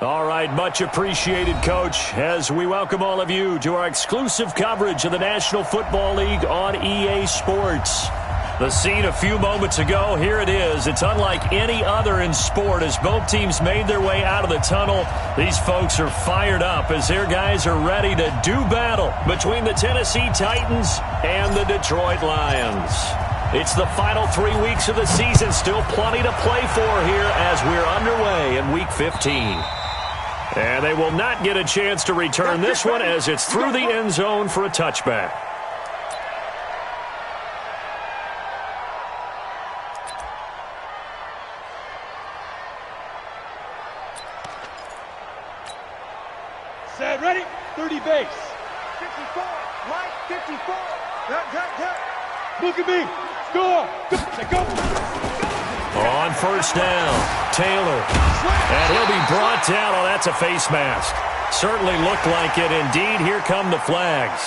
All right, much appreciated, Coach, as we welcome all of you to our exclusive coverage of the National Football League on EA Sports. The scene a few moments ago, here it is. It's unlike any other in sport as both teams made their way out of the tunnel. These folks are fired up as their guys are ready to do battle between the Tennessee Titans and the Detroit Lions. It's the final 3 weeks of the season, still plenty to play for here as we're underway in Week 15. And they will not get a chance to return this one as it's through the end zone for a touchback. Set, ready, 30 base. 54, right, 54. Look at me. Score. Go. On first down, Taylor. And he'll be brought down. Oh, that's a face mask. Certainly looked like it. Indeed, here come the flags.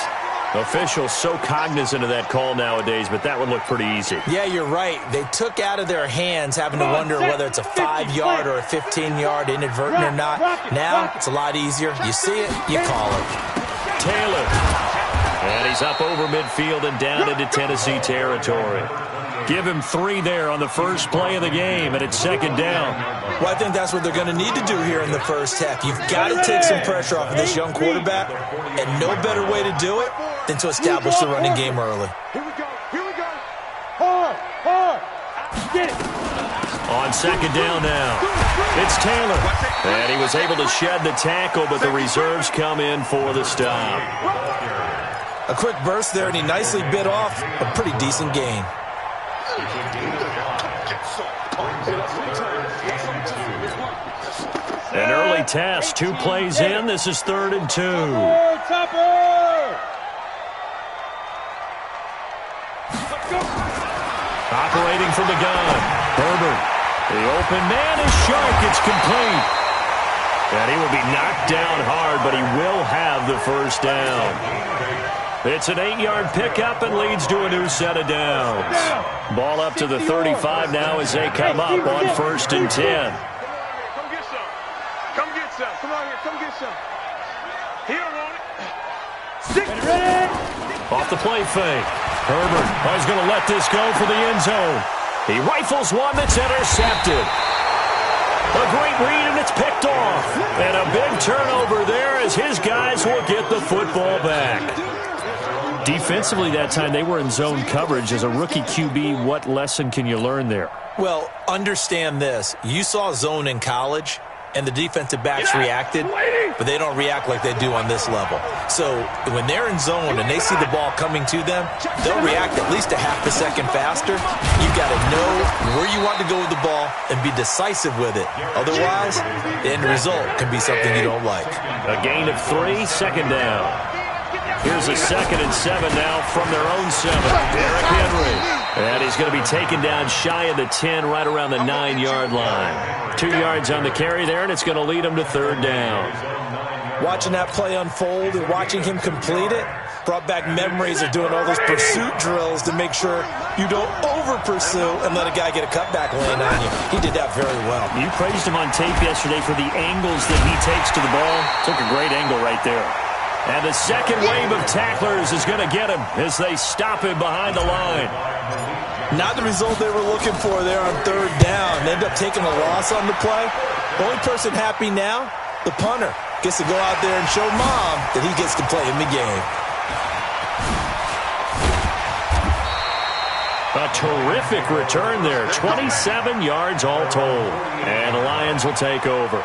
Officials so cognizant of that call nowadays, but that would look pretty easy. Yeah, you're right. They took out of their hands having to wonder whether it's a 5-yard or a 15-yard inadvertent or not. Now, it's a lot easier. You see it, you call it. Taylor. And he's up over midfield and down into Tennessee territory. Give him 3 there on the first play of the game, and it's second down. Well, I think that's what they're going to need to do here in the first half. You've got to take some pressure off of this young quarterback, and no better way to do it than to establish the running game early. Here we go. Hard. Get it. On second down now, it's Taylor. And he was able to shed the tackle, but the reserves come in for the stop. A quick burst there, and he nicely bit off a pretty decent gain. An early test, 2 plays in. This is 3rd and 2. Topper! Operating from the gun, Herbert. The open man is Shark. It's complete. And he will be knocked down hard, but he will have the first down. It's an 8-yard pickup and leads to a new set of downs. Ball up to the 35 now as they come up on 1st and 10. Come get some. Come on here. Come get some. Here, on it. Ready. Off the play fake. Herbert is going to let this go for the end zone. He rifles one that's intercepted. A great read, and it's picked off. And a big turnover there as his guys will get the football back. Defensively that time, they were in zone coverage. As a rookie QB, what lesson can you learn there? Well, understand this. You saw zone in college, and the defensive backs reacted, but they don't react like they do on this level. So when they're in zone and they see the ball coming to them, they'll react at least a half a second faster. You've got to know where you want to go with the ball and be decisive with it. Otherwise, the end result can be something you don't like. A gain of 3, second down. Here's a 2nd and 7 now from their own 7. Derrick Henry. And he's going to be taken down shy of the 10, right around the 9-yard line. 2 yards on the carry there, and it's going to lead him to 3rd down. Watching that play unfold and watching him complete it brought back memories of doing all those pursuit drills to make sure you don't over-pursue and let a guy get a cutback lane on you. He did that very well. You praised him on tape yesterday for the angles that he takes to the ball. Took a great angle right there. And the second wave of tacklers is going to get him as they stop him behind the line. Not the result they were looking for there on 3rd down. They end up taking a loss on the play. The only person happy now, the punter, gets to go out there and show Mom that he gets to play in the game. A terrific return there. 27 yards all told. And the Lions will take over.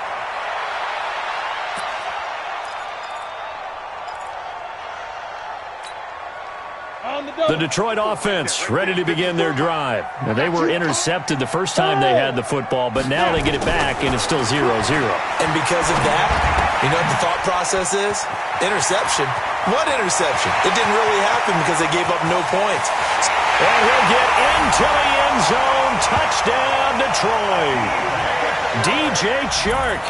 The Detroit offense ready to begin their drive. Now, they were intercepted the first time they had the football, but now they get it back, and it's still 0-0. And because of that, you know what the thought process is? Interception. What interception? It didn't really happen because they gave up no points. And he'll get into the end zone. Touchdown, Detroit. DJ Chark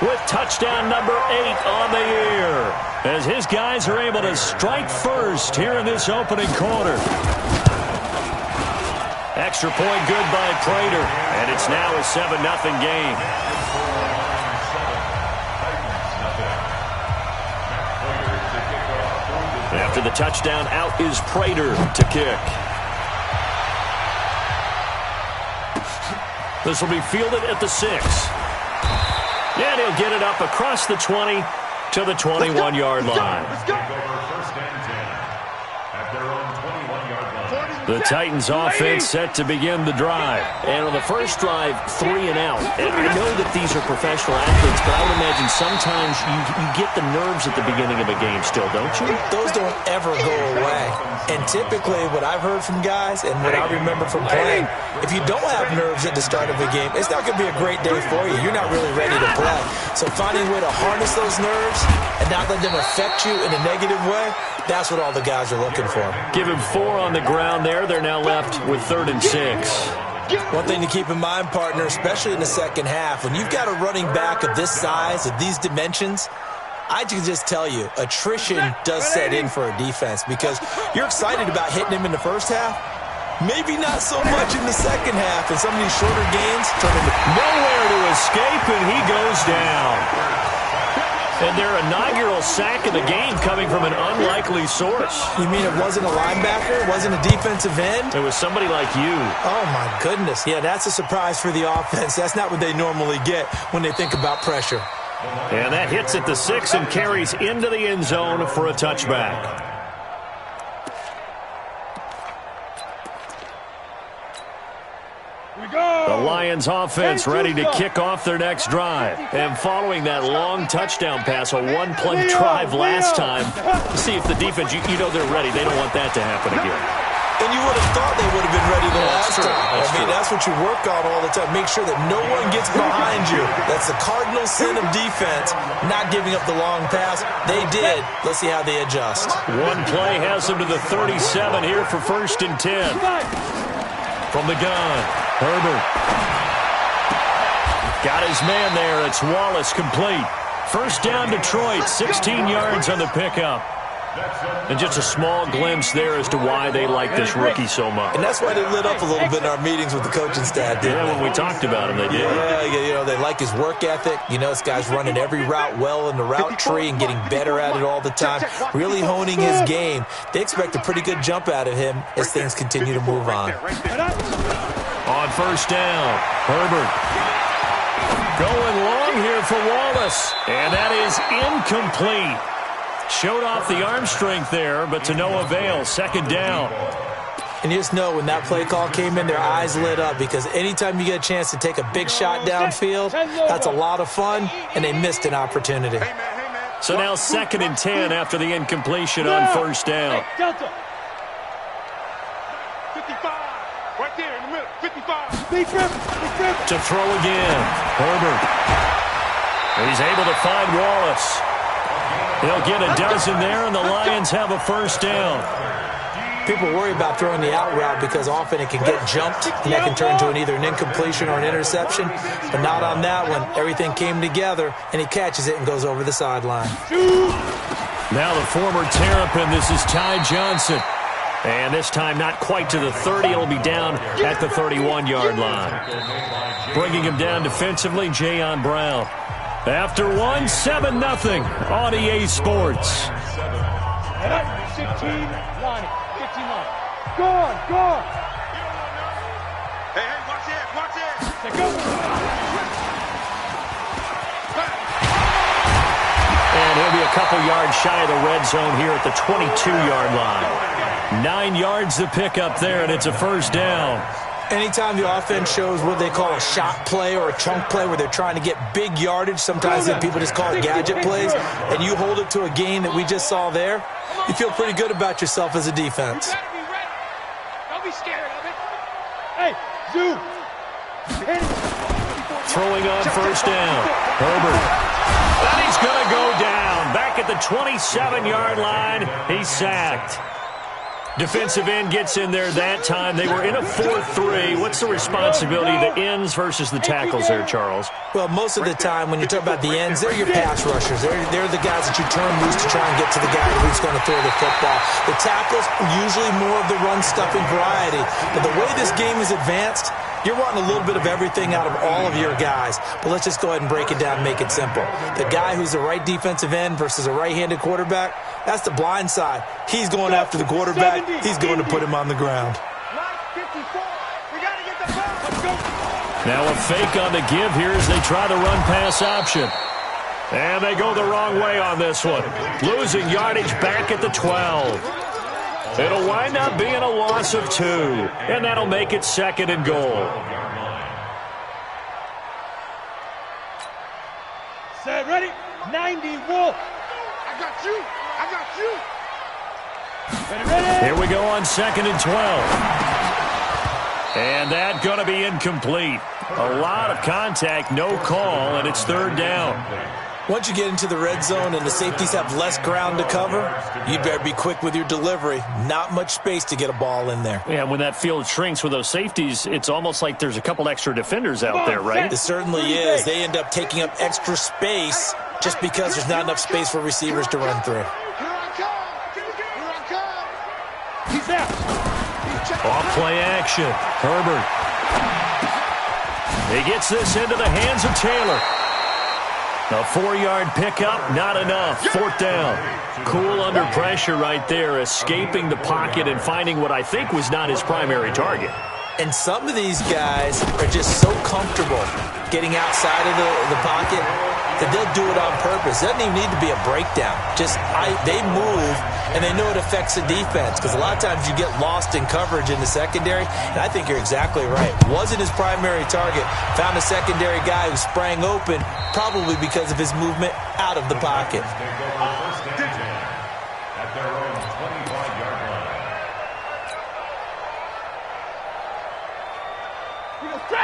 with touchdown number 8 on the year, as his guys are able to strike first here in this opening quarter. Extra point good by Prater, and it's now a 7-0 game. After the touchdown, out is Prater to kick. This will be fielded at the 6. And he'll get it up across the 20 to the 21-yard line. The Titans offense set to begin the drive. And on the first drive, 3 and out. And I know that these are professional athletes, but I would imagine sometimes you get the nerves at the beginning of a game still, don't you? Those don't ever go away. And typically what I've heard from guys and what I remember from playing, if you don't have nerves at the start of a game, it's not going to be a great day for you. You're not really ready to play. So finding a way to harness those nerves and not let them affect you in a negative way, that's what all the guys are looking for. Give him 4 on the ground there. They're now left with 3rd and 6. One thing to keep in mind, partner, especially in the second half, when you've got a running back of this size, of these dimensions, I can just tell you, attrition does set in for a defense because you're excited about hitting him in the first half. Maybe not so much in the second half, and some of these shorter gains turn into nowhere to escape, and he goes down. And their inaugural sack of the game coming from an unlikely source. You mean it wasn't a linebacker? It wasn't a defensive end? It was somebody like you. Oh, my goodness. Yeah, that's a surprise for the offense. That's not what they normally get when they think about pressure. And that hits at the 6 and carries into the end zone for a touchback. The Lions offense ready to kick off their next drive. And following that long touchdown pass, a one-play drive last time, see if the defense, you know they're ready. They don't want that to happen again. And you would have thought they would have been ready the last time. That's what you work on all the time. Make sure that no one gets behind you. That's the cardinal sin of defense, not giving up the long pass. They did. Let's see how they adjust. One play has them to the 37 here for 1st and 10. From the gun, Herbert. Got his man there. It's Wallace complete. First down, Detroit. 16 yards on the pickup. And just a small glimpse there as to why they like this rookie so much. And that's why they lit up a little bit in our meetings with the coaching staff, didn't they? When we talked about him, they did. Yeah, they like his work ethic. This guy's running every route well in the route tree and getting better at it all the time, really honing his game. They expect a pretty good jump out of him as things continue to move on. On first down, Herbert. Going long here for Wallace. And that is incomplete. Showed off the arm strength there, but to no avail. 2nd down. And you just know when that play call came in, their eyes lit up because anytime you get a chance to take a big shot downfield, that's a lot of fun, and they missed an opportunity. So now 2nd and 10 after the incompletion on first down. 55, right there in the middle, 55. To throw again, Herbert. He's able to find Wallace. He'll get a dozen there, and the Lions have a first down. People worry about throwing the out route because often it can get jumped, and that can turn to either an incompletion or an interception. But not on that one. Everything came together, and he catches it and goes over the sideline. Now the former Terrapin, this is Ty Johnson. And this time not quite to the 30. It'll be down at the 31-yard line. Bringing him down defensively, Jayon Brown. After 7-0 on EA Sports. 15 line. Go on. Hey, watch it. Go. And he'll be a couple yards shy of the red zone here at the 22-yard line. 9 yards to pick up there, and it's a first down. Anytime the offense shows what they call a shot play or a chunk play where they're trying to get big yardage, sometimes people just call it gadget plays, and you hold it to a gain that we just saw there, you feel pretty good about yourself as a defense. Don't be scared of it. Hey, Zoo. Throwing on first down. Herbert. And he's going to go down. Back at the 27-yard line. He's sacked. Defensive end gets in there that time. They were in a 4-3. What's the responsibility, the ends versus the tackles there, Charles? Well, most of the time when you talk about the ends, they're your pass rushers. They're the guys that you turn loose to try and get to the guy who's going to throw the football. The tackles, usually more of the run-stuffing variety. But the way this game is advanced, You're wanting a little bit of everything out of all of your guys, but let's just go ahead and break it down and make it simple. The guy who's the right defensive end versus a right-handed quarterback, that's the blind side. He's going after the quarterback. He's going to put him on the ground. Now a fake on the give here as they try the run-pass option. And they go the wrong way on this one. Losing yardage back at the 12. It'll wind up being a loss of 2. And that'll make it 2nd and goal. Set, ready? 90, Wolf. I got you. Ready. Here we go on 2nd and 12. And that's going to be incomplete. A lot of contact, no call, and it's 3rd down. Once you get into the red zone and the safeties have less ground to cover, you better be quick with your delivery. Not much space to get a ball in there. Yeah, when that field shrinks with those safeties, it's almost like there's a couple extra defenders out there, right? It certainly is. They end up taking up extra space just because there's not enough space for receivers to run through. He's out. Off play action. Herbert. He gets this into the hands of Taylor. A 4-yard pickup, not enough. 4th down. Cool under pressure right there, escaping the pocket and finding what I think was not his primary target. And some of these guys are just so comfortable getting outside of the pocket that they'll do it on purpose. It doesn't even need to be a breakdown. They move, and they know it affects the defense because a lot of times you get lost in coverage in the secondary, and I think you're exactly right. Wasn't his primary target. Found a secondary guy who sprang open, probably because of his movement out of the pocket.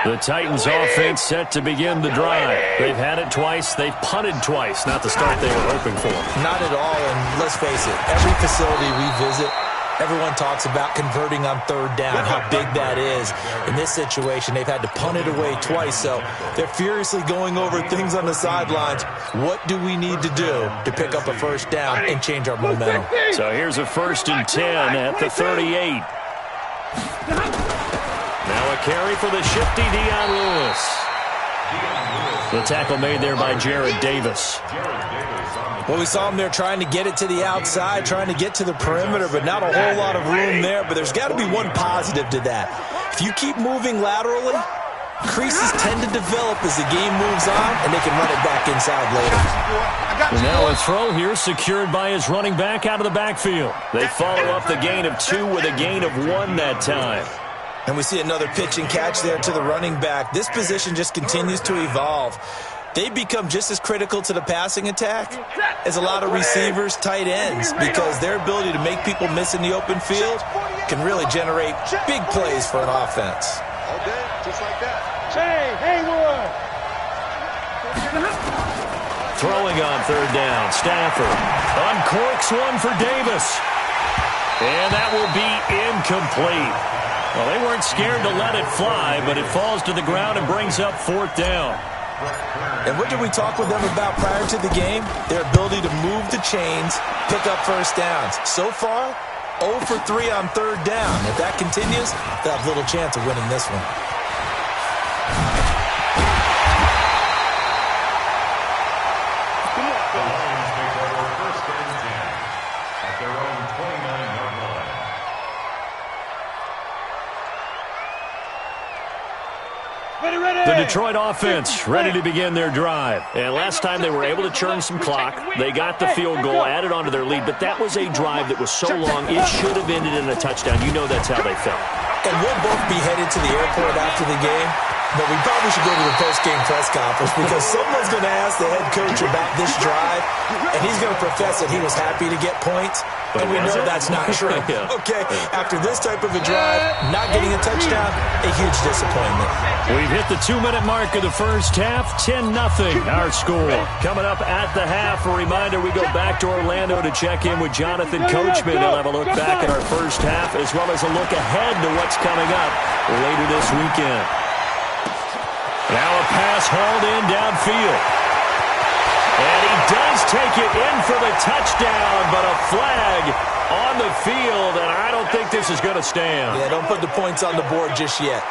The Titans offense set to begin the drive. They've had it twice. They've punted twice. Not the start they were hoping for. Not at all, and let's face it, every facility we visit, everyone talks about converting on 3rd down, how big that is. In this situation, they've had to punt it away twice, so they're furiously going over things on the sidelines. What do we need to do to pick up a 1st down and change our momentum? So here's a 1st and 10 at the 38. Now a carry for the shifty Dion Lewis. The tackle made there by Jared Davis. Well, we saw him there trying to get it to the outside, trying to get to the perimeter, but not a whole lot of room there. But there's got to be one positive to that. If you keep moving laterally, creases tend to develop as the game moves on, and they can run it back inside later. And now a throw here secured by his running back out of the backfield. They follow up the gain of 2 with a gain of 1 that time. And we see another pitch and catch there to the running back. This position just continues to evolve. They become just as critical to the passing attack as a lot of receivers, tight ends, because their ability to make people miss in the open field can really generate big plays for an offense. All day, just like that. Haywood. Throwing on 3rd down, Stafford uncorks one for Davis. And that will be incomplete. Well, they weren't scared to let it fly, but it falls to the ground and brings up 4th down. And what did we talk with them about prior to the game? Their ability to move the chains, pick up 1st downs. So far, 0 for 3 on 3rd down. If that continues, they'll have little chance of winning this one. The Detroit offense ready to begin their drive. And last time they were able to churn some clock. They got the field goal, added onto their lead, but that was a drive that was so long it should have ended in a touchdown. You know that's how they felt. And we'll both be headed to the airport after the game, but we probably should go to the post-game press conference because someone's going to ask the head coach about this drive, and he's going to profess that he was happy to get points, and we know that's not true. Yeah. Okay, after this type of a drive, not getting a touchdown, a huge disappointment. We've hit the 2-minute mark of the first half, 10-0 our score. Coming up at the half, a reminder, we go back to Orlando to check in with Jonathan Coachman. He'll have a look back at our first half as well as a look ahead to what's coming up later this weekend. Now a pass hauled in downfield. And he does take it in for the touchdown, but a flag on the field, and I don't think this is going to stand. Yeah, don't put the points on the board just yet.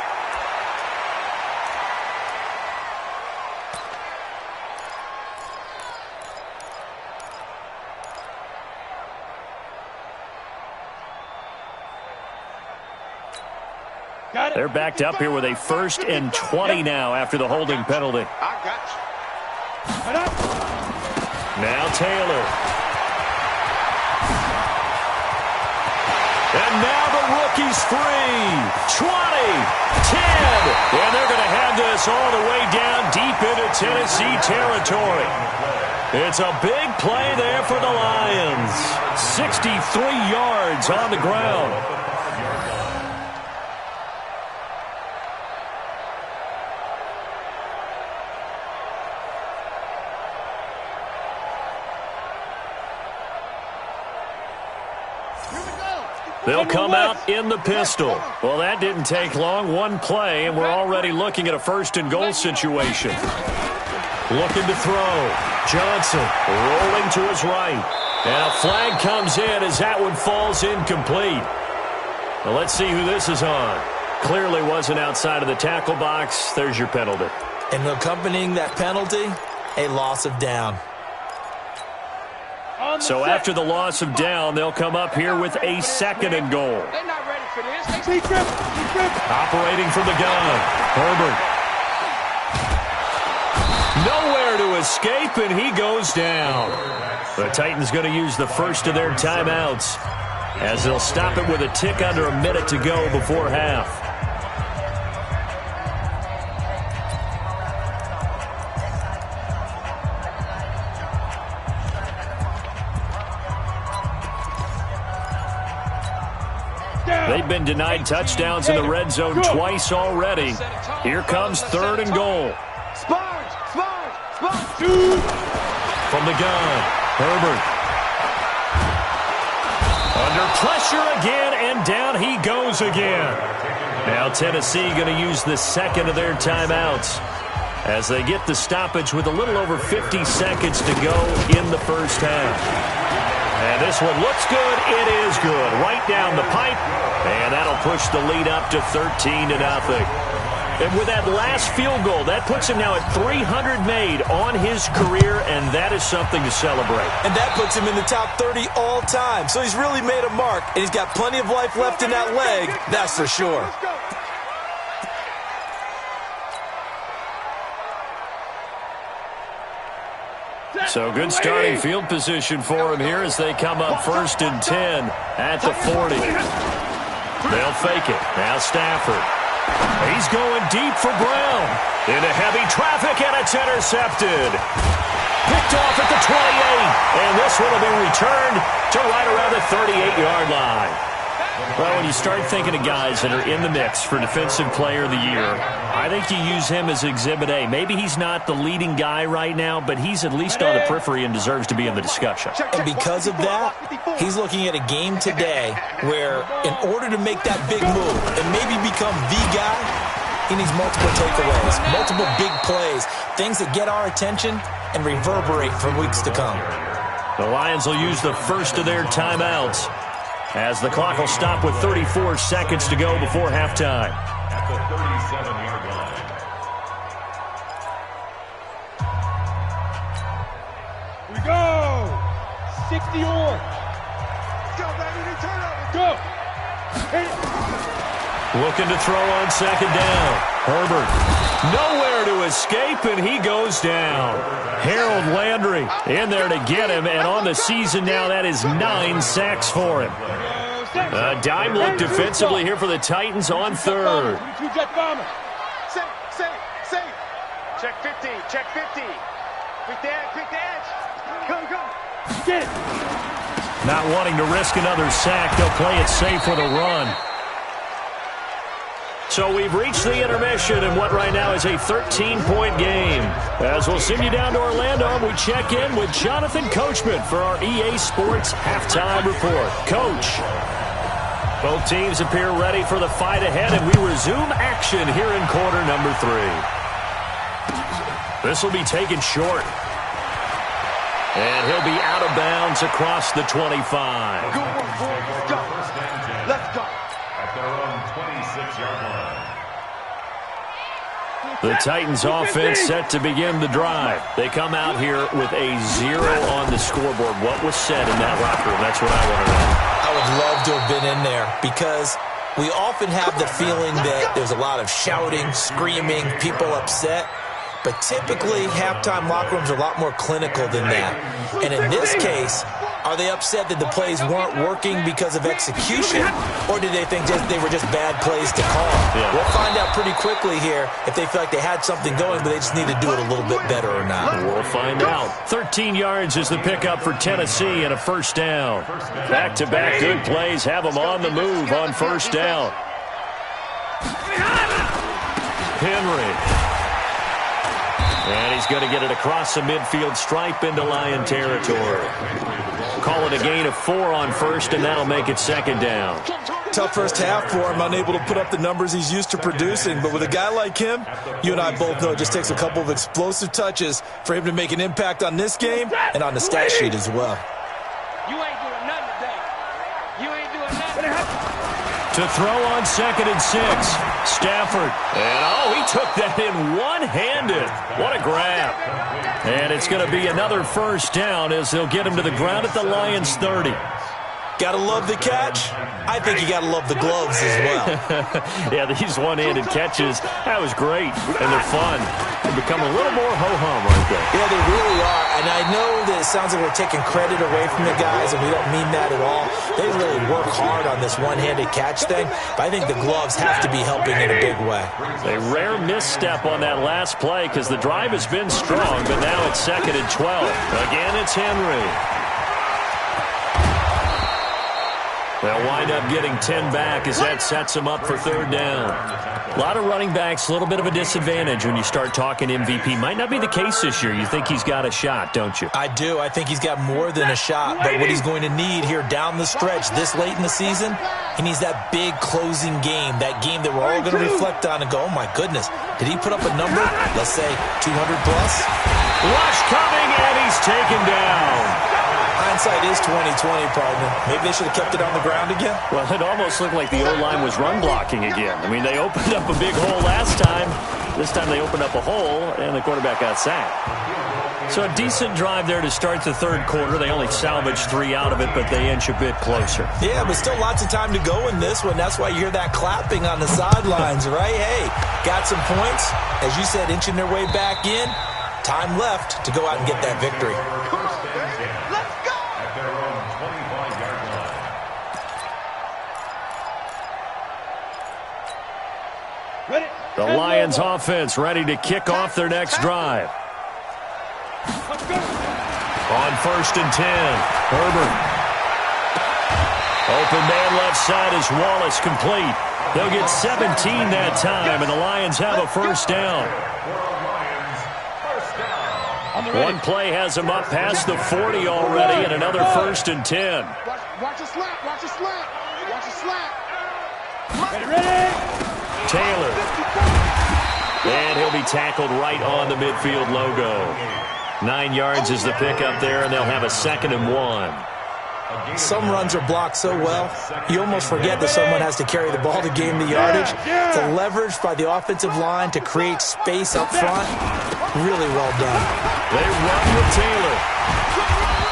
They're backed up here with a 1st and 20 now after the holding penalty. I got you. Now Taylor. And now the rookie's free. 20, 10. And they're going to have this all the way down deep into Tennessee territory. It's a big play there for the Lions. 63 yards on the ground. They'll come out in the pistol. Well, that didn't take long. One play, and we're already looking at a 1st and goal situation. Looking to throw. Johnson rolling to his right. And a flag comes in as that one falls incomplete. Well, let's see who this is on. Clearly wasn't outside of the tackle box. There's your penalty. And accompanying that penalty, a loss of down. So after the loss of down, they'll come up here with a 2nd and goal. They're not ready for this. Operating from the gun. Herbert. Nowhere to escape, and he goes down. The Titans going to use the first of their timeouts as they'll stop it with a tick under a minute to go before half. They've been denied touchdowns in the red zone twice already. Here comes 3rd and goal. From the gun, Herbert. Under pressure again, and down he goes again. Now Tennessee going to use the 2nd of their timeouts as they get the stoppage with a little over 50 seconds to go in the first half. And this one looks good. It is good. Right down the pipe. And that'll push the lead up to 13-0. And with that last field goal, that puts him now at 300 made on his career, and that is something to celebrate. And that puts him in the top 30 all time. So he's really made a mark, and he's got plenty of life left in that leg, that's for sure. So good starting field position for him here as they come up 1st and 10 at the 40. They'll fake it. Now Stafford. He's going deep for Brown. Into heavy traffic, and it's intercepted. Picked off at the 28. And this one will be returned to right around the 38-yard line. Well, when you start thinking of guys that are in the mix for Defensive Player of the Year, I think you use him as Exhibit A. Maybe he's not the leading guy right now, but he's at least on the periphery and deserves to be in the discussion. And because of that, he's looking at a game today where in order to make that big move and maybe become the guy, he needs multiple takeaways, multiple big plays, things that get our attention and reverberate for weeks to come. The Lions will use the first of their timeouts as the clock will stop with 34 seconds to go before halftime. At the 37-yard line. We go! 60 or. Go, baby, turnover. Go! Looking to throw on 2nd down. Herbert. Nowhere to escape, and he goes down. Harold Landry in there to get him, and on the season now, that is 9 sacks for him. A dime look defensively here for the Titans on 3rd. Check 50, check 50. Quick the edge. Go. Get it. Not wanting to risk another sack, they'll play it safe with a run. So we've reached the intermission in what right now is a 13-point game. As we'll send you down to Orlando, we check in with Jonathan Coachman for our EA Sports Halftime Report. Coach, both teams appear ready for the fight ahead, and we resume action here in quarter number 3. This will be taken short. And he'll be out of bounds across the 25. Let's go. At their own 26-yard line. The Titans offense set to begin the drive. They come out here with a 0 on the scoreboard. What was said in that locker room? That's what I want to know. I would love to have been in there because We often have the feeling that there's a lot of shouting, screaming, people upset. But typically, halftime locker rooms are a lot more clinical than that. And in this case, are they upset that the plays weren't working because of execution, or did they think they were just bad plays to call? Yeah. We'll find out pretty quickly here if they feel like they had something going, but they just need to do it a little bit better or not. We'll find out. 13 yards is the pickup for Tennessee and a first down. Back-to-back good plays have them on the move on first down. Henry. And he's going to get it across the midfield stripe into Lion territory. Call it a gain of 4 on first, and that'll make it second down. Tough first half for him, unable to put up the numbers he's used to producing. But with a guy like him, you and I both know it just takes a couple of explosive touches for him to make an impact on this game and on the stat sheet as well. You ain't doing nothing today. You ain't doing nothing. To throw on 2nd and 6. Stafford. And, he took that in one-handed. What a grab. And it's going to be another first down as they'll get him to the ground at the Lions' 30. Got to love the catch. I think you got to love the gloves as well. Yeah, these one-handed catches, that was great. And they're fun. They become a little more ho-hum, aren't they? Yeah, they really are. And I know that it sounds like we're taking credit away from the guys, and we don't mean that at all. They really work hard on this one-handed catch thing, but I think the gloves have to be helping in a big way. A rare misstep on that last play because the drive has been strong, but now it's 2nd and 12. Again, it's Henry. They'll wind up getting 10 back as that sets them up for third down. A lot of running backs, a little bit of a disadvantage when you start talking MVP. Might not be the case this year. You think he's got a shot, don't you? I do. I think he's got more than a shot. But what he's going to need here down the stretch this late in the season, he needs that big closing game, that game that we're all going to reflect on and go, oh, my goodness, did he put up a number, let's say 200 plus? Rush coming, and he's taken down. Hindsight is 20/20, partner. Maybe they should have kept it on the ground again. Well, it almost looked like the O-line was run blocking again. I mean, they opened up a big hole last time. This time they opened up a hole, and the quarterback got sacked. So a decent drive there to start the third quarter. They only salvaged 3 out of it, but they inch a bit closer. Yeah, but still lots of time to go in this one. That's why you hear that clapping on the sidelines, right? Hey, got some points. As you said, inching their way back in. Time left to go out and get that victory. The Lions offense ready to kick off their next drive. On 1st and 10, Herbert. Open man left side is Wallace complete. They'll get 17 that time, and the Lions have a first down. One play has them up past the 40 already, and another 1st and 10. Watch a slap. Watch a slap. Watch a slap. Ready? Taylor. And he'll be tackled right on the midfield logo. 9 yards is the pickup there, and they'll have a 2nd and 1. Some runs are blocked so well, you almost forget that someone has to carry the ball to gain the yardage. The leverage by the offensive line to create space up front, really well done. They run with Taylor.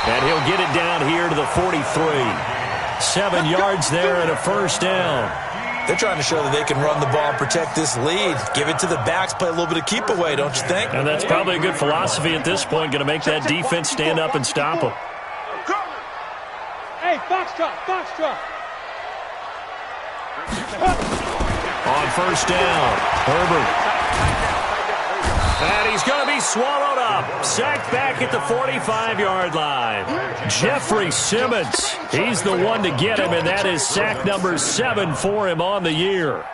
And he'll get it down here to the 43. 7 yards there and a first down. They're trying to show that they can run the ball and protect this lead. Give it to the backs, play a little bit of keep away, don't you think? And that's probably a good philosophy at this point, going to make that defense stand up and stop them. Hey, Foxtrot. On first down, Herbert. And he's going to be swallowed up. Sacked back at the 45-yard line. Jeffrey Simmons, he's the one to get him, and that is sack number 7 for him on the year.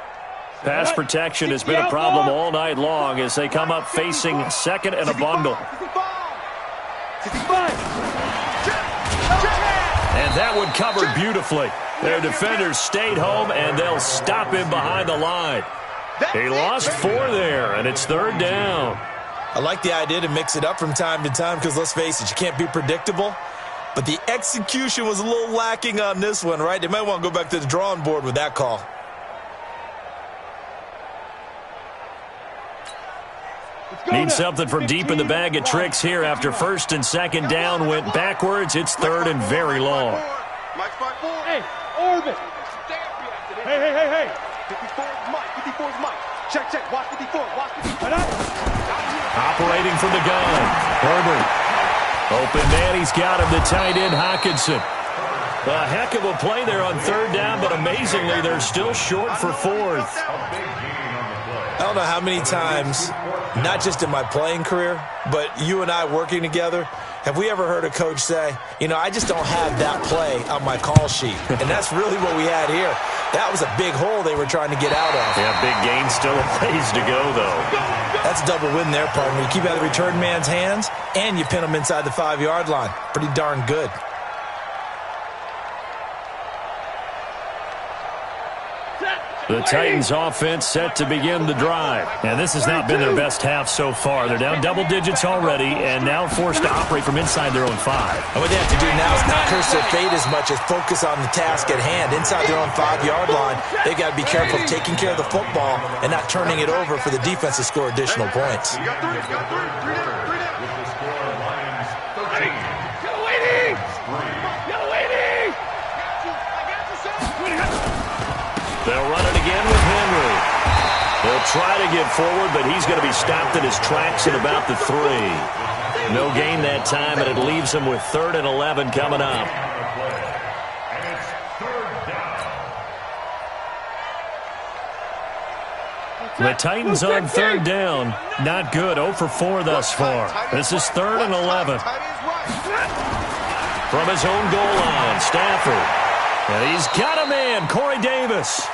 Pass protection has been a problem all night long as they come up facing 2nd and a bundle. And that one covered beautifully. Their defenders stayed home, and they'll stop him behind the line. He lost 4 there, and it's 3rd down. I like the idea to mix it up from time to time because, let's face it, you can't be predictable. But the execution was a little lacking on this one, right? They might want to go back to the drawing board with that call. Need something from deep in the bag of tricks here after 1st and 2nd down went backwards. It's 3rd and very long. Hey, Orbit. Hey. 54 is Mike. 54 is Mike. Check, check. Watch 54. Watch 54. Operating from the gun. Herbert. Open man. He's got him. The tight end, Hockenson. A heck of a play there on third down, but amazingly, they're still short for fourth. I don't know how many times, not just in my playing career, but you and I working together, have we ever heard a coach say, you know, I just don't have that play on my call sheet. And that's really what we had here. That was a big hole they were trying to get out of. Yeah, big gain, still a ways to go, though. That's a double win there, partner. You keep out of the return man's hands, and you pin him inside the 5-yard line. Pretty darn good. The Titans offense set to begin the drive. And this has not been their best half so far. They're down double digits already and now forced to operate from inside their own 5. And what they have to do now is not curse their fate as much as focus on the task at hand. Inside their own 5-yard line, they've got to be careful of taking care of the football and not turning it over for the defense to score additional points. You got three. You got three. Three down. With the score, Lions 13. You're waiting. You're waiting. I got you, son. They'll run it again with Henry. They'll try to get forward, but he's going to be stopped in his tracks at about the 3. No gain that time, and it leaves him with 3rd and 11 coming up. And it's 3rd down. The Titans on 3rd down. Not good. 0 for 4 thus far. This is 3rd and 11. From his own goal line, Stafford. And he's got a man, Corey Davis.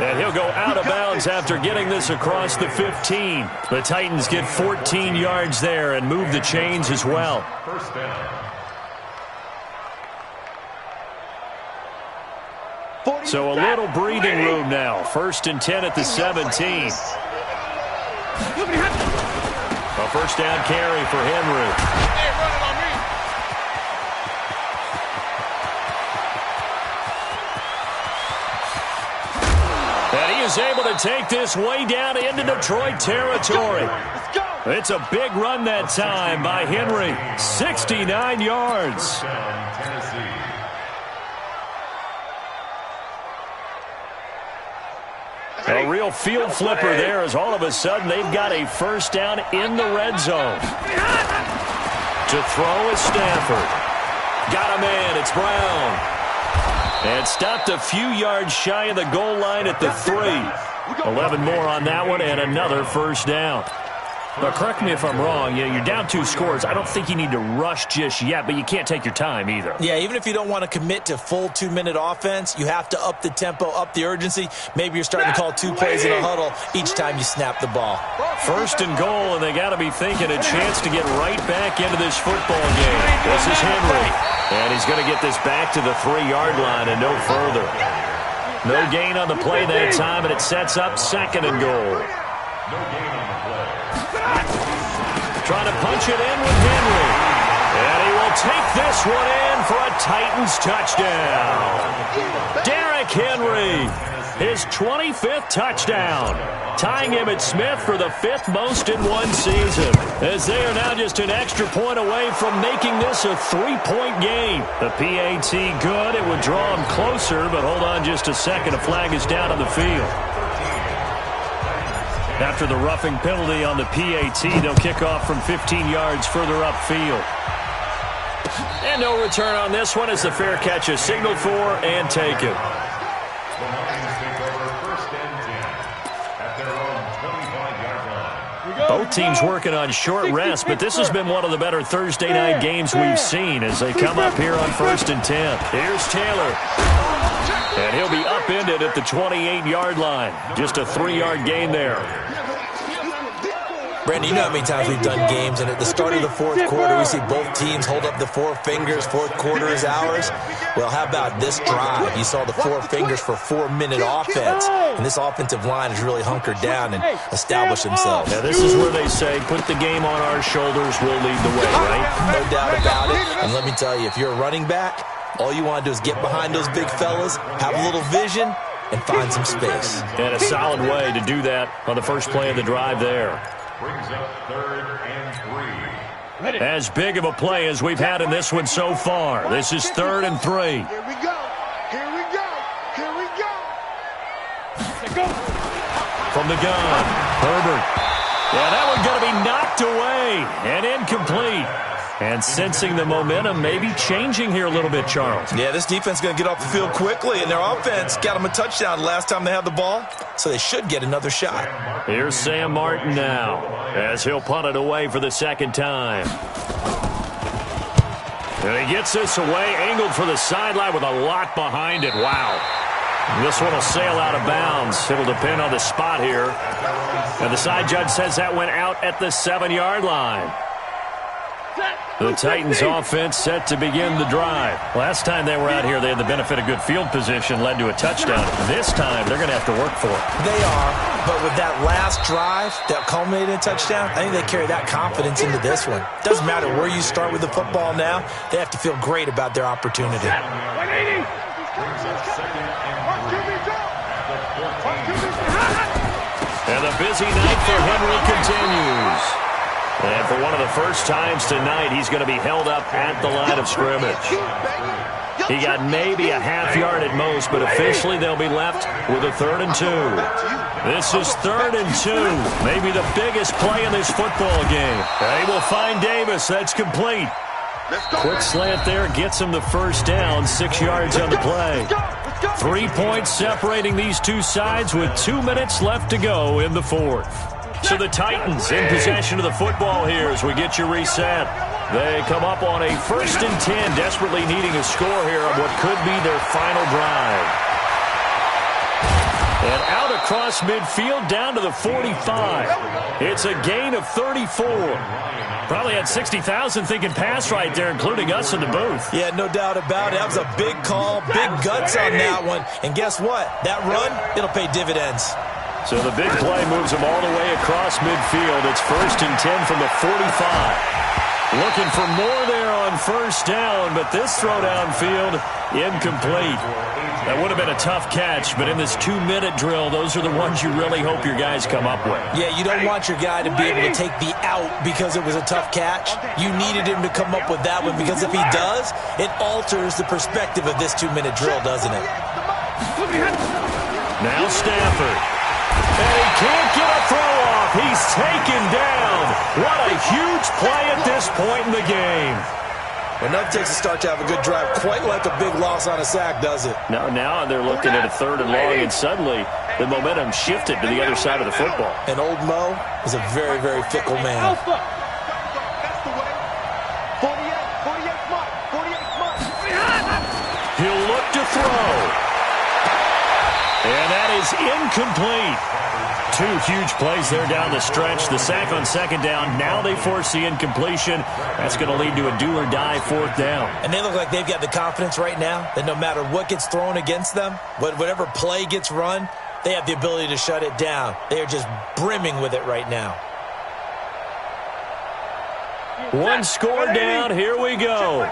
And he'll go out of bounds after getting this across the 15. The Titans get 14 yards there and move the chains as well. First down. So a little breathing room now. 1st and 10 at the 17. A first down carry for Henry. Is able to take this way down into Detroit territory. It's a big run that time by Henry. 69 yards. A real field flipper there as all of a sudden they've got a first down in the red zone. To throw is Stafford. Got a man. It's Brown. And stopped a few yards shy of the goal line at the 3. 11 more on that one and another first down. Now, correct me if I'm wrong. You're down 2 scores. I don't think you need to rush just yet, but you can't take your time either. Yeah, even if you don't want to commit to full 2-minute offense, you have to up the tempo, up the urgency. Maybe you're starting to call 2 plays in a huddle each time you snap the ball. 1st and goal, and they got to be thinking a chance to get right back into this football game. This is Henry, and he's going to get this back to the 3-yard line and no further. No gain on the play that time, and it sets up 2nd and goal. No gain on the play. Trying to punch it in with Henry. And he will take this one in for a Titans touchdown. Derrick Henry, his 25th touchdown, tying him at Smith for the 5th most in one season, as they are now just an extra point away from making this a 3-point game. The PAT good. It would draw him closer, but hold on just a second. A flag is down on the field. After the roughing penalty on the PAT, they'll kick off from 15 yards further upfield. And no return on this one as the fair catch is signaled for and taken. The Lions take over 1st and 10 at their own 25-yard line. Both teams working on short rest, but this has been one of the better Thursday night games we've seen as they come up here on 1st and 10. Here's Taylor. And he'll be upended at the 28-yard line. Just a 3-yard gain there. Brandon, you know how many times we've done games, and at the start of the 4th quarter, we see both teams hold up the 4 fingers. 4th quarter is ours. Well, how about this drive? You saw the 4 fingers for 4-minute offense, and this offensive line has really hunkered down and established themselves. Now, this is where they say, put the game on our shoulders, we'll lead the way, right? No doubt about it. And let me tell you, if you're a running back, all you want to do is get behind those big fellas, have a little vision, and find some space. And a solid way to do that on the first play of the drive there. Brings up 3rd and 3. As big of a play as we've had in this one so far. This is 3rd and 3. Here we go. Here we go. Here we go. Let's go. from the gun. Herbert. Yeah, that one going to be knocked away and incomplete. And sensing the momentum maybe changing here a little bit, Charles. Yeah, this defense is going to get off the field quickly, and their offense got them a touchdown last time they had the ball, so they should get another shot. Here's Sam Martin now as he'll punt it away for the second time. And he gets this away, angled for the sideline with a lot behind it. Wow. This one will sail out of bounds. It'll depend on the spot here. And the side judge says that went out at the 7-yard line. The Titans offense set to begin the drive. Last time they were out here, they had the benefit of good field position, led to a touchdown. This time, they're going to have to work for it. They are, but with that last drive that culminated in a touchdown, I think they carry that confidence into this one. Doesn't matter where you start with the football now, they have to feel great about their opportunity. And the busy night for Henry continues. And for one of the first times tonight, he's going to be held up at the line of scrimmage. He got maybe a half yard at most, but officially they'll be left with a 3rd and 2. This is 3rd and 2. Maybe the biggest play in this football game. They will find Davis. That's complete. Quick slant there gets him the first down. 6 yards on the play. 3 points separating these two sides with 2 minutes left to go in the fourth. So the Titans in possession of the football here as we get you reset. They come up on a 1st and 10, desperately needing a score here on what could be their final drive. And out across midfield down to the 45. It's a gain of 34. Probably had 60,000 thinking pass right there, including us in the booth. Yeah, no doubt about it. That was a big call, big guts on that one. And guess what? That run, it'll pay dividends. So the big play moves him all the way across midfield. It's 1st and 10 from the 45. Looking for more there on 1st down, but this throw downfield, incomplete. That would have been a tough catch, but in this 2-minute drill, those are the ones you really hope your guys come up with. Yeah, you don't want your guy to be able to take the out because it was a tough catch. You needed him to come up with that one because if he does, it alters the perspective of this 2-minute drill, doesn't it? Now Stafford. And he can't get a throw off. He's taken down. What a huge play at this point in the game. Well, nothing takes a start to have a good drive quite like a big loss on a sack, does it? Now they're looking at a 3rd and long, and suddenly the momentum shifted to the other side of the football. And old Mo is a very, very fickle man. He'll look to throw. And that is incomplete. 2 huge plays there down the stretch. The sack on 2nd down. Now they force the incompletion. That's going to lead to a do-or-die 4th down. And they look like they've got the confidence right now that no matter what gets thrown against them, whatever play gets run, they have the ability to shut it down. They are just brimming with it right now. 1 score down. Here we go.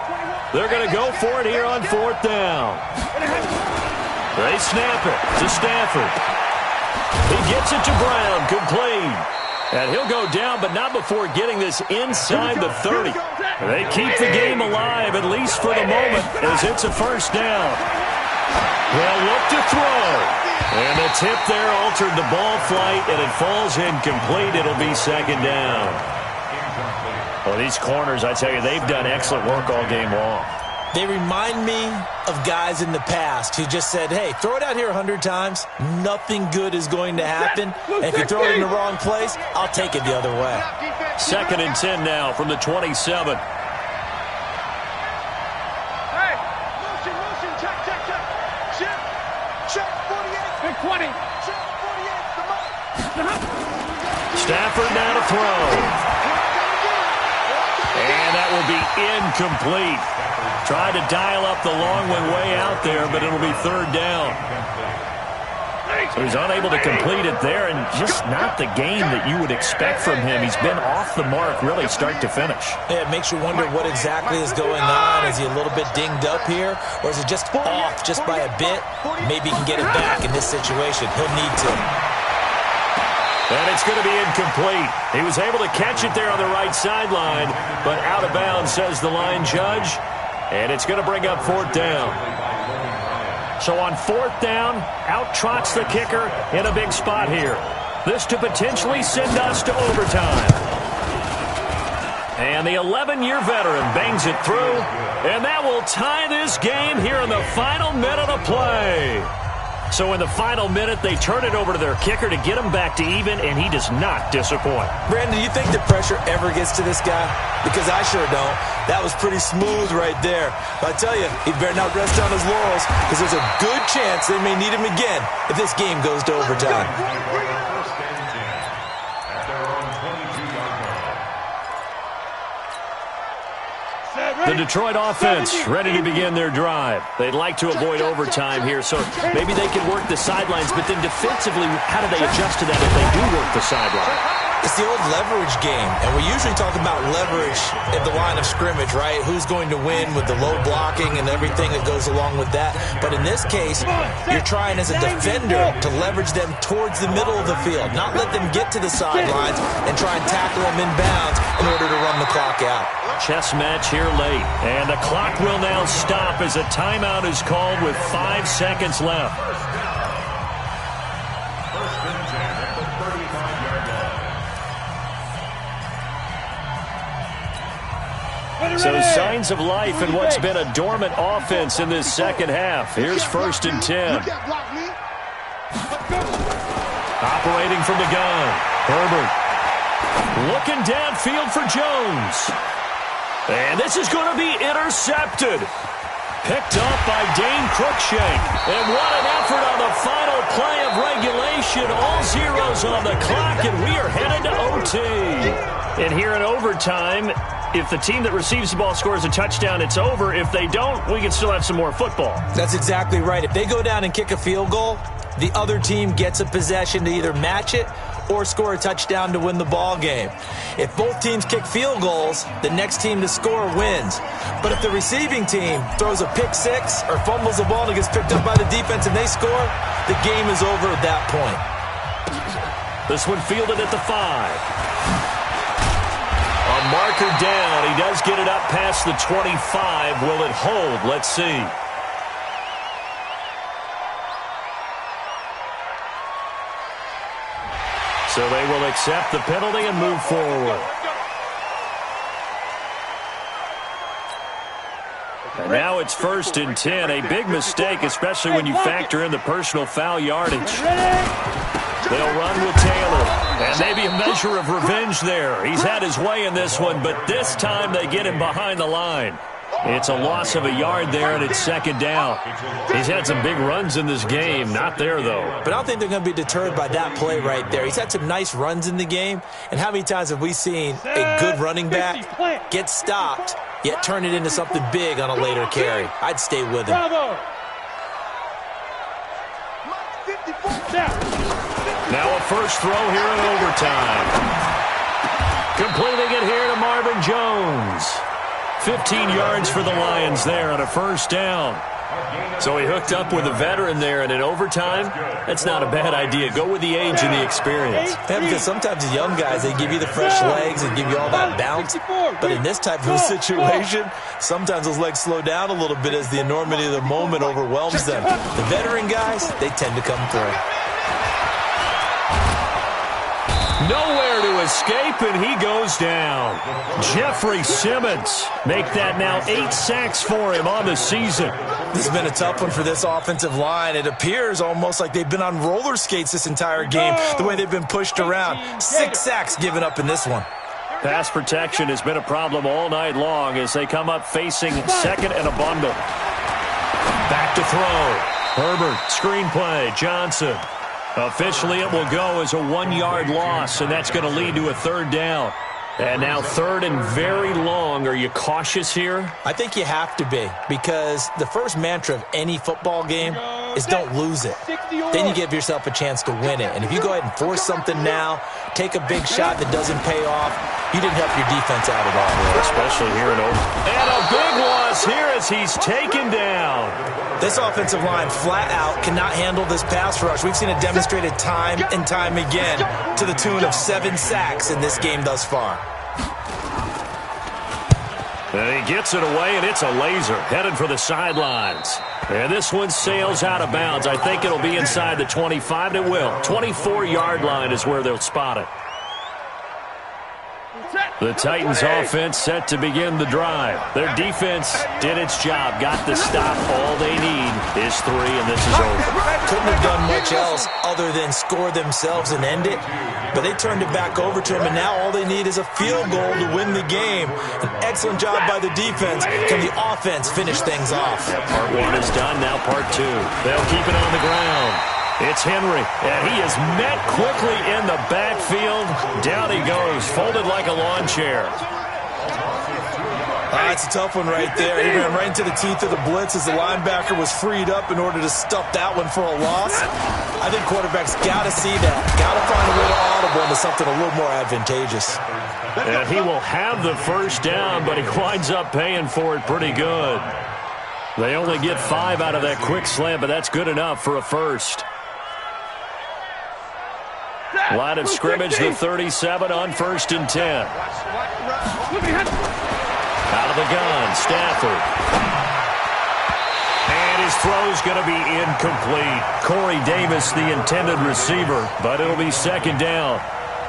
They're going to go for it here on 4th down. They snap it to Stafford. He gets it to Brown, complete. And he'll go down, but not before getting this inside the 30. They keep the game alive, at least for the moment, as it's a 1st down. They'll look to throw. And the tip there altered the ball flight, and it falls incomplete. It'll be 2nd down. Well, these corners, I tell you, they've done excellent work all game long. They remind me of guys in the past who just said, hey, throw it out here 100 times. Nothing good is going to happen. And if you throw it in the wrong place, I'll take it the other way. 2nd and 10 now from the 27. Hey, motion, check. Check, 48. Big 20. Check, 48, Stafford now to throw. And that will be incomplete. Tried to dial up the long one way out there, but it'll be 3rd down. So he's unable to complete it there, and just not the game that you would expect from him. He's been off the mark really start to finish. Yeah, it makes you wonder what exactly is going on. Is he a little bit dinged up here, or is it just off just by a bit? Maybe he can get it back in this situation. He'll need to. And it's going to be incomplete. He was able to catch it there on the right sideline, but out of bounds, says the line judge. And it's going to bring up 4th down. So on 4th down, out trots the kicker in a big spot here. This to potentially send us to overtime. And the 11-year veteran bangs it through, and that will tie this game here in the final minute of play. So in the final minute, they turn it over to their kicker to get him back to even, and he does not disappoint. Brandon, do you think the pressure ever gets to this guy? Because I sure don't. That was pretty smooth right there. But I tell you, he better not rest on his laurels, because there's a good chance they may need him again if this game goes to overtime. First and 10 at their own 22-yard line. The Detroit offense ready to begin their drive. They'd like to avoid overtime here, so maybe they can work the sidelines, but then defensively, how do they adjust to that if they do work the sideline? It's the old leverage game, and we usually talk about leverage at the line of scrimmage, right? Who's going to win with the low blocking and everything that goes along with that. But in this case, you're trying as a defender to leverage them towards the middle of the field, not let them get to the sidelines and try and tackle them in bounds in order to run the clock out. Chess match here late, and the clock will now stop as a timeout is called with 5 seconds left. First and 10 at the 35-yard line. So signs of life in what's been a dormant offense in this second half. Here's first and 10. Operating from the gun, Herbert. Looking downfield for Jones. And this is going to be intercepted. Picked up by Dane Cruikshank. And what an effort on the final play of regulation. All zeros on the clock, and we are headed to OT. And here in overtime, if the team that receives the ball scores a touchdown, it's over. If they don't, we can still have some more football. That's exactly right. If they go down and kick a field goal, the other team gets a possession to either match it or score a touchdown to win the ball game. If both teams kick field goals, the next team to score wins. But if the receiving team throws a pick six or fumbles the ball and it gets picked up by the defense and they score, the game is over at that point. This one fielded at the 5. A marker down. He does get it up past the 25. Will it hold? Let's see. So they will accept the penalty and move forward. And now it's first and 10. A big mistake, especially when you factor in the personal foul yardage. They'll run with Taylor. And maybe a measure of revenge there. He's had his way in this one, but this time they get him behind the line. It's a loss of a yard there, and it's second down. He's had some big runs in this game. Not there, though. But I don't think they're going to be deterred by that play right there. He's had some nice runs in the game. And how many times have we seen a good running back get stopped, yet turn it into something big on a later carry? I'd stay with him. Now a first throw here in overtime. Completing it here to Marvin Jones. 15 yards for the Lions there on a first down. So he hooked up with a veteran there, and in overtime, that's not a bad idea. Go with the age and the experience. Yeah, because sometimes the young guys, they give you the fresh legs and give you all that bounce. But in this type of a situation, sometimes those legs slow down a little bit as the enormity of the moment overwhelms them. The veteran guys, they tend to come through. Nowhere to escape, and he goes down. Jeffrey Simmons make that now 8 sacks for him on the season. This has been a tough one for this offensive line. It appears almost like they've been on roller skates this entire game, the way they've been pushed around. 6 sacks given up in this one. Pass protection has been a problem all night long as they come up facing second and a bundle. Back to throw. Herbert, screenplay, Johnson. Officially, it will go as a 1-yard loss, and that's going to lead to a third down. And now third and very long. Are you cautious here? I think you have to be, because the first mantra of any football game is don't lose it. Then you give yourself a chance to win it. And if you go ahead and force something now, take a big shot that doesn't pay off, you didn't help your defense out at all. Especially here in over. And a big loss here as he's taken down. This offensive line flat out cannot handle this pass rush. We've seen it demonstrated time and time again to the tune of 7 sacks in this game thus far. And he gets it away, and it's a laser headed for the sidelines. And this one sails out of bounds. I think it'll be inside the 25, and it will. 24-yard line is where they'll spot it. The Titans offense set to begin the drive. Their defense did its job, got the stop. All they need is 3, and this is over. Couldn't have done much else other than score themselves and end it. But they turned it back over to him, and now all they need is a field goal to win the game. An excellent job by the defense. Can the offense finish things off? Yeah, part 1 is done, now part 2. They'll keep it on the ground. It's Henry, and he is met quickly in the backfield. Down he goes, folded like a lawn chair. That's a tough one right there. He ran right into the teeth of the blitz as the linebacker was freed up in order to stuff that one for a loss. I think quarterbacks got to see that. Got to find a way to audible into something a little more advantageous. And he will have the first down, but he winds up paying for it pretty good. They only get 5 out of that quick slant, but that's good enough for a first. Line of scrimmage, the 37 on 1st and 10. Out of the gun, Stafford. And his throw's going to be incomplete. Corey Davis, the intended receiver, but it'll be 2nd down.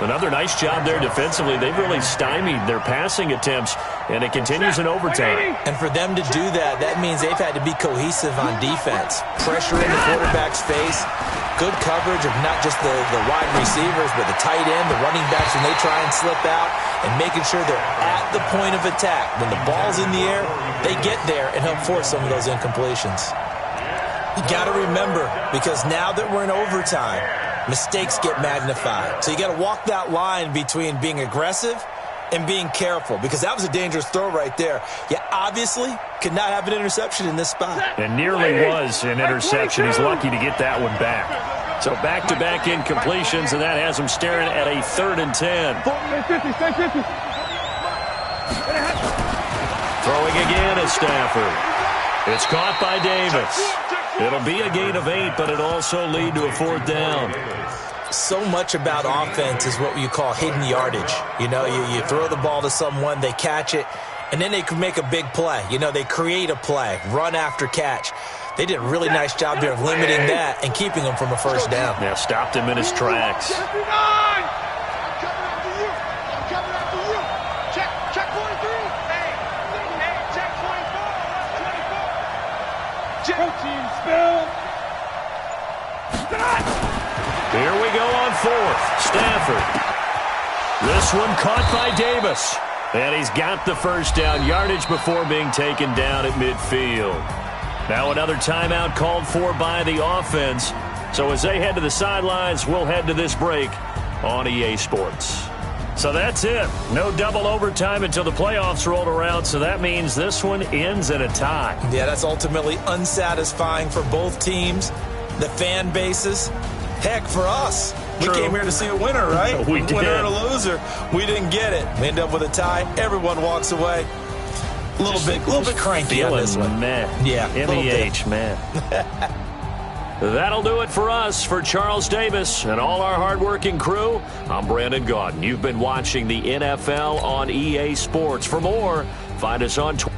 Another nice job there defensively. They've really stymied their passing attempts, and it continues in overtime. And for them to do that, that means they've had to be cohesive on defense. Pressure in the quarterback's face. Good coverage of not just the wide receivers, but the tight end, the running backs when they try and slip out, and making sure they're at the point of attack. When the ball's in the air, they get there and help force some of those incompletions. You got to remember, because now that we're in overtime, mistakes get magnified. So you got to walk that line between being aggressive and being careful, because that was a dangerous throw right there. You obviously could not have an interception in this spot. And nearly was an interception. He's lucky to get that one back. So back-to-back incompletions, and that has him staring at a 3rd and 10. Throwing again is Stafford. It's caught by Davis. It'll be a gain of 8, but it'll also lead to a 4th down. So much about offense is what you call hidden yardage. You know, you throw the ball to someone, they catch it, and then they can make a big play. You know, they create a play, run after catch. They did a really nice job there of limiting that and keeping him from a first down. Yeah, stopped him in his tracks. Here we go on 4th. Stafford. This one caught by Davis. And he's got the first down, yardage before being taken down at midfield. Now another timeout called for by the offense. So as they head to the sidelines, we'll head to this break on EA Sports. So that's it. No double overtime until the playoffs rolled around, so that means this one ends in a tie. Yeah, that's ultimately unsatisfying for both teams, the fan bases. Heck, for us. True. We came here to see a winner, right? We did. Winner and a loser. We didn't get it. We end up with a tie. Everyone walks away. A little bit cranky on this one. Man. Yeah. MEH, man. That'll do it for us. For Charles Davis and all our hardworking crew, I'm Brandon Gaudin. You've been watching the NFL on EA Sports. For more, find us on Twitter.